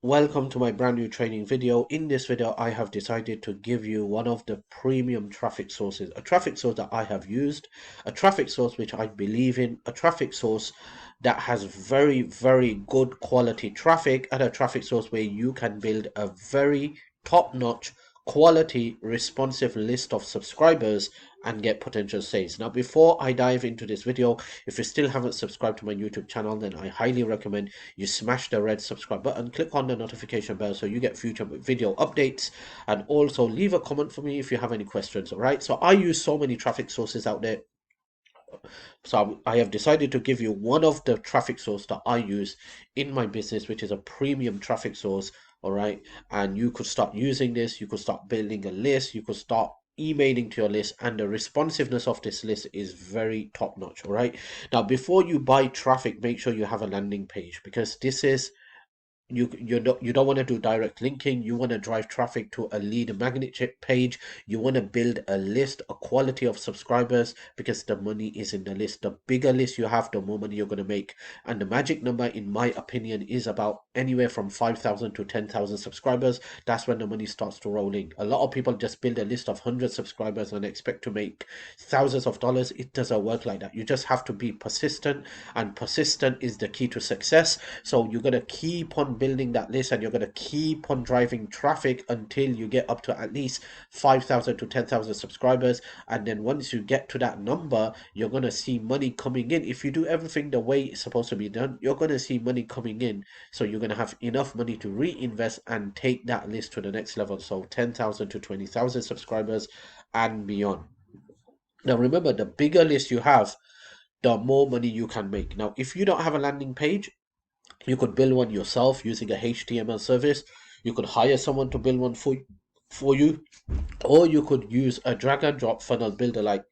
Welcome to my brand new training video. In this video, I have decided to give you one of the premium traffic sources, a traffic source that I have used, a traffic source which I believe in, a traffic source that has very, very good quality traffic, and a traffic source where you can build a very top-notch quality responsive list of subscribers and get potential sales. Now, before I dive into this video, if you still haven't subscribed to my YouTube channel, then I highly recommend you smash the red subscribe button, click on the notification bell so you get future video updates, and also leave a comment for me if you have any questions. All right, so I use so many traffic sources out there, so I have decided to give you one of the traffic source that I use in my business, which is a premium traffic source. All right, and you could start using this, you could start building a list, you could start emailing to your list, and the responsiveness of this list is very top notch. All right, now before you buy traffic, make sure you have a landing page, because this is you don't want to do direct linking. You want to drive traffic to a lead magnet page. You want to build a list, a quality of subscribers, because the money is in the list. The bigger list you have, the more money you're going to make. And the magic number, in my opinion, is about anywhere from 5,000 to 10,000 subscribers. That's when the money starts to roll in. A lot of people just build a list of 100 subscribers and expect to make thousands of dollars. It doesn't work like that. You just have to be persistent, and persistent is the key to success. So you're going to keep on building that list, and you're going to keep on driving traffic until you get up to at least 5,000 to 10,000 subscribers. And then once you get to that number, you're going to see money coming in. If you do everything the way it's supposed to be done, you're going to see money coming in. So you're going to have enough money to reinvest and take that list to the next level. So 10,000 to 20,000 subscribers and beyond. Now remember, the bigger list you have, the more money you can make. Now, if you don't have a landing page, you could build one yourself using a HTML service. You could hire someone to build one for you, or you could use a drag and drop funnel builder like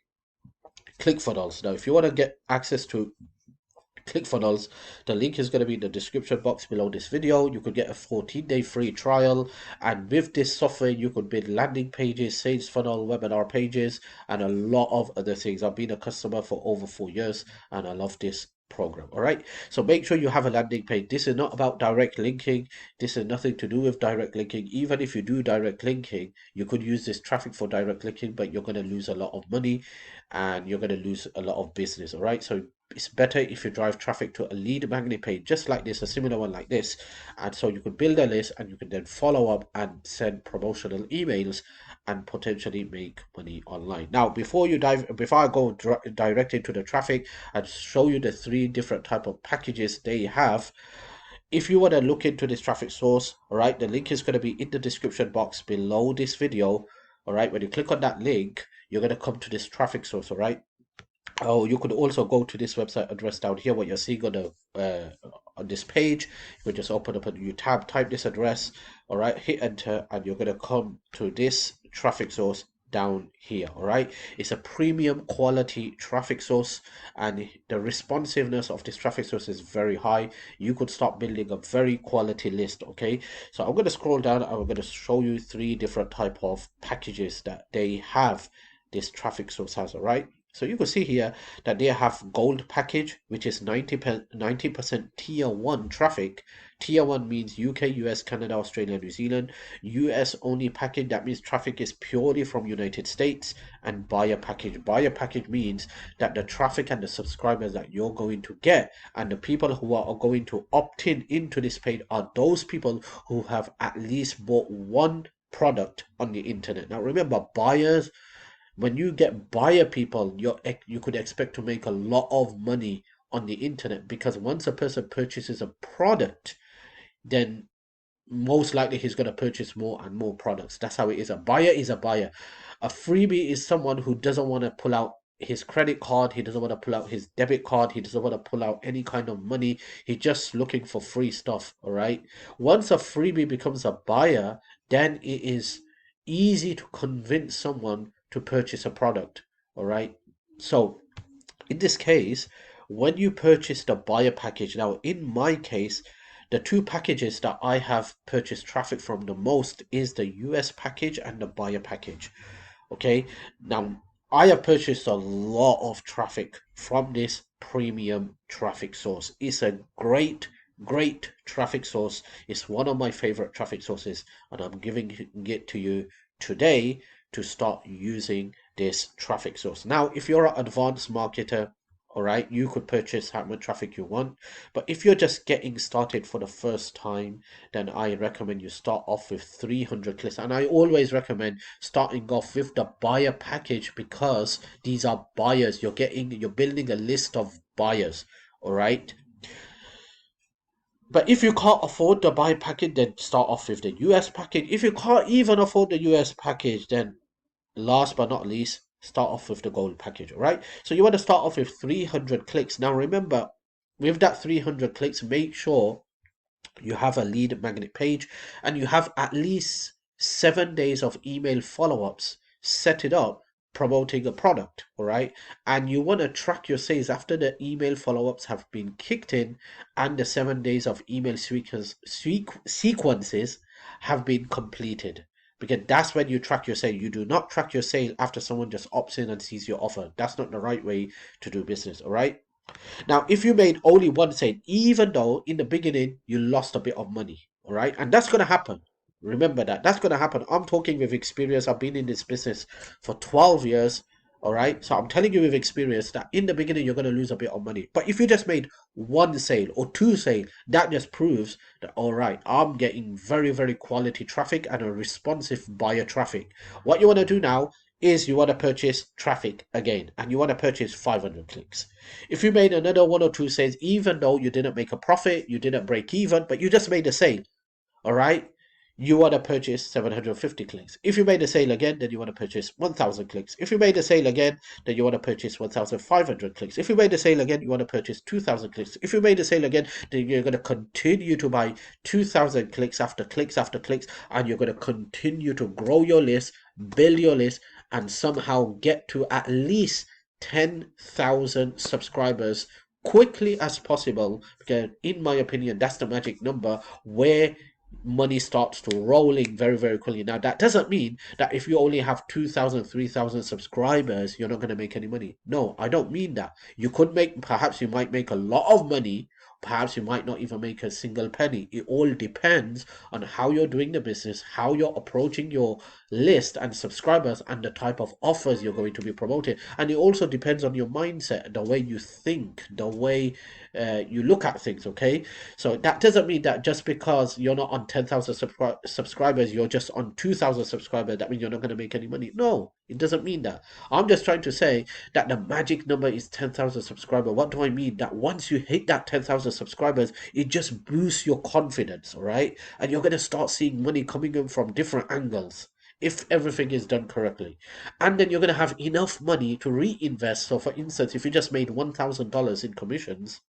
ClickFunnels. Now, if you want to get access to ClickFunnels, the link is going to be in the description box below this video. You could get a 14-day free trial, and with this software you could build landing pages, sales funnel, webinar pages, and a lot of other things. I've been a customer for over 4 years and I love this program. All right, so make sure you have a landing page. This is not about direct linking. This is nothing to do with direct linking. Even if you do direct linking, you could use this traffic for direct linking, but you're going to lose a lot of money and you're going to lose a lot of business. All right, so it's better if you drive traffic to a lead magnet page just like this, a similar one like this, and so you could build a list and you can then follow up and send promotional emails and potentially make money online. Now, before I go direct into the traffic and show you the 3 different type of packages they have, if you want to look into this traffic source, all right, the link is going to be in the description box below this video. All right, when you click on that link, you're going to come to this traffic source. All right. Oh, you could also go to this website address down here, what you're seeing on this page. You could just open up a new tab, type this address, all right, hit enter, and you're going to come to this traffic source down here. All right, it's a premium quality traffic source, and the responsiveness of this traffic source is very high. You could start building a very quality list. Okay, so I'm going to scroll down and I'm going to show you 3 different type of packages that they have, this traffic source has. All right, so you can see here that they have gold package, which is 90% tier 1 traffic. Tier 1 means UK, US, Canada, Australia, New Zealand. US only package, that means traffic is purely from United States. And buyer package. Buyer package means that the traffic and the subscribers that you're going to get and the people who are going to opt in into this page are those people who have at least bought one product on the internet. Now remember, buyers, when you get buyer people, you could expect to make a lot of money on the internet, because once a person purchases a product, then most likely he's going to purchase more and more products. That's how it is. A buyer is a buyer. A freebie is someone who doesn't want to pull out his credit card, he doesn't want to pull out his debit card, he doesn't want to pull out any kind of money. He's just looking for free stuff. All right, once a freebie becomes a buyer, then it is easy to convince someone to purchase a product. All right, so in this case, when you purchase the buyer package, now in my case, the 2 packages that I have purchased traffic from the most is the US package and the buyer package. Okay, now I have purchased a lot of traffic from this premium traffic source. It's a great great traffic source. It's one of my favorite traffic sources, and I'm giving it to you today to start using this traffic source. Now, if you're an advanced marketer, all right, you could purchase how much traffic you want. But if you're just getting started for the first time, then I recommend you start off with 300 clicks. And I always recommend starting off with the buyer package, because these are buyers. You're building a list of buyers, all right? But if you can't afford the buy package, then start off with the US package. If you can't even afford the US package, then last but not least, start off with the gold package, all right? So you want to start off with 300 clicks. Now remember, with that 300 clicks, make sure you have a lead magnet page and you have at least 7 days of email follow-ups. Set it up promoting a product, all right? And you want to track your sales after the email follow-ups have been kicked in and the 7 days of email sequences have been completed, because that's when you track your sale. You do not track your sale after someone just opts in and sees your offer. That's not the right way to do business, all right? Now, if you made only one sale, even though in the beginning you lost a bit of money, all right, and that's going to happen. Remember that. That's going to happen. I'm talking with experience. I've been in this business for 12 years, all right. So I'm telling you with experience that in the beginning you're going to lose a bit of money. But if you just made one sale or two sales, that just proves that, all right, I'm getting very, very quality traffic and a responsive buyer traffic. What you want to do now is you want to purchase traffic again, and you want to purchase 500 clicks. If you made another one or two sales, even though you didn't make a profit, you didn't break even, but you just made a sale, all right? You want to purchase 750 clicks. If you made a sale again, then you want to purchase 1000 clicks. If you made a sale again, then you want to purchase 1500 clicks. If you made a sale again, you want to purchase 2000 clicks. If you made a sale again, then you're going to continue to buy 2000 clicks after clicks after clicks, and you're going to continue to grow your list, build your list, and somehow get to at least 10,000 subscribers quickly as possible, because in my opinion that's the magic number where money starts to rolling very, very quickly. Now that doesn't mean that if you only have 2,000, 3,000 subscribers you're not going to make any money. No, I don't mean that. You could make, perhaps you might make a lot of money, perhaps you might not even make a single penny. It all depends on how you're doing the business, how you're approaching your list and subscribers, and the type of offers you're going to be promoting. And it also depends on your mindset, the way you think, the way you look at things, okay? So that doesn't mean that just because you're not on 10,000 subscribers, you're just on 2,000 subscribers, that means you're not going to make any money. No, it doesn't mean that. I'm just trying to say that the magic number is 10,000 subscribers. What do I mean? That once you hit that 10,000 subscribers, it just boosts your confidence, all right? And you're going to start seeing money coming in from different angles if everything is done correctly. And then you're going to have enough money to reinvest. So, for instance, if you just made $1,000 in commissions,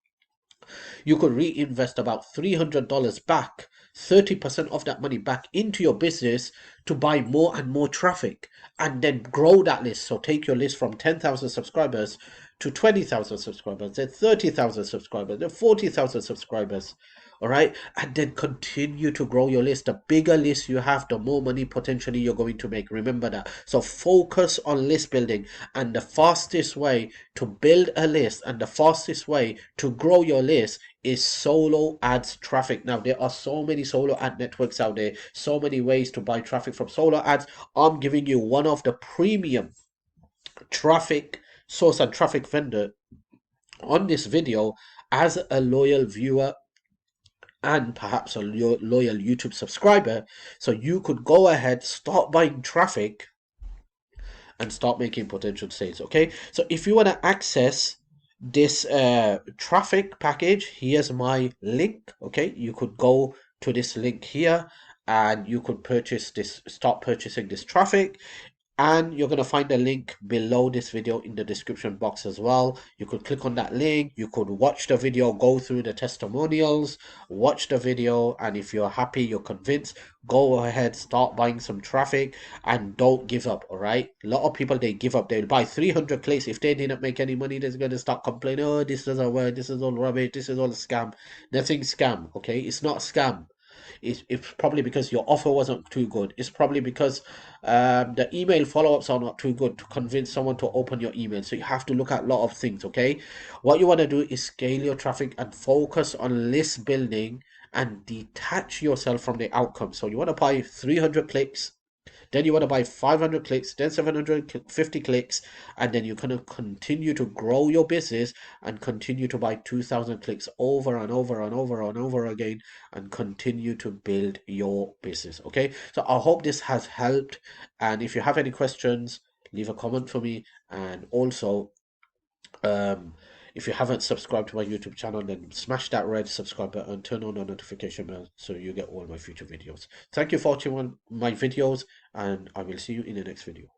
you could reinvest about $300 back, 30% of that money back into your business to buy more and more traffic, and then grow that list. So take your list from 10,000 subscribers to 20,000 subscribers, then 30,000 subscribers, then 40,000 subscribers. All right, and then continue to grow your list. The bigger list you have, the more money potentially you're going to make. Remember that. So focus on list building, and the fastest way to build a list and the fastest way to grow your list is solo ads traffic. Now there are so many solo ad networks out there, so many ways to buy traffic from solo ads. I'm giving you one of the premium traffic source and traffic vendor on this video as a loyal viewer and perhaps a loyal YouTube subscriber. So you could go ahead, start buying traffic and start making potential sales. Okay, so if you want to access this traffic package, here's my link. Okay, you could go to this link here and you could purchase this, start purchasing this traffic. And you're going to find a link below this video in the description box as well. You could click on that link, you could watch the video, go through the testimonials, watch the video, and if you're happy, you're convinced, go ahead, start buying some traffic, and don't give up. All right, a lot of people, they give up. They'll buy 300 clicks. If they didn't make any money, they're going to start complaining, oh, this doesn't work, this is all rubbish, this is all a scam. Nothing scam. Okay, it's not scam. It's probably because your offer wasn't too good. It's probably because the email follow-ups are not too good to convince someone to open your email. So you have to look at a lot of things, okay? What you want to do is scale your traffic and focus on list building and detach yourself from the outcome. So you want to buy 300 clicks, then you want to buy 500 clicks, then 750 clicks, and then you're going to continue to grow your business and continue to buy 2,000 clicks over and over and over and over again and continue to build your business. Okay, so I hope this has helped. And if you have any questions, leave a comment for me. And also, um, if you haven't subscribed to my YouTube channel, then smash that red subscribe button, turn on the notification bell so you get all my future videos. Thank you for watching my videos, and I will see you in the next video.